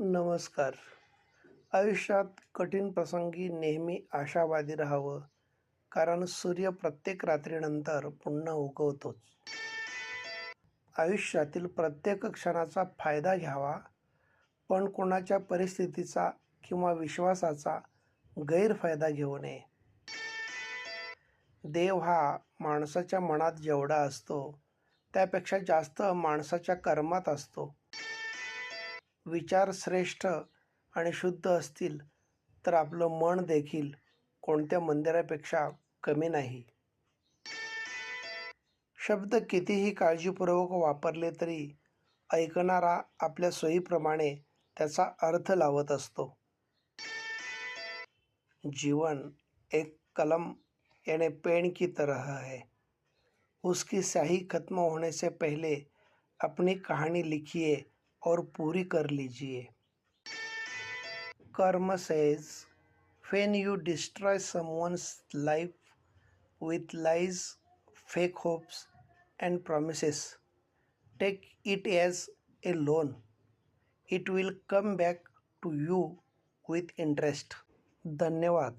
नमस्कार. आयुष्यात कठीण प्रसंगी नेहमी आशावादी राहावं, कारण सूर्य प्रत्येक रात्रीनंतर पुन्हा उगवतोच. आयुष्यातील प्रत्येक क्षणाचा फायदा घ्यावा, पण कोणाच्या परिस्थितीचा किंवा विश्वासाचा गैरफायदा घेऊ नये. देव हा माणसाच्या मनात जेवढा असतो, त्यापेक्षा जास्त माणसाच्या कर्मात असतो. विचार श्रेष्ठ आणि शुद्ध असतील तर आपलं मन देखील कोणत्या मंदिरापेक्षा कमी नाही. शब्द कितीही काळजीपूर्वक वापरले तरी ऐकणारा आपल्या सोयीप्रमाणे त्याचा अर्थ लावत असतो. जीवन एक कलम यानी पेन की तरह है. उसकी स्याही खत्म होने से पहले अपनी कहानी लिखिए और पूरी कर लीजिए. Karma says, when you destroy someone's life with lies, fake hopes, and promises, take it as a loan. It will come back to you with interest. धन्यवाद.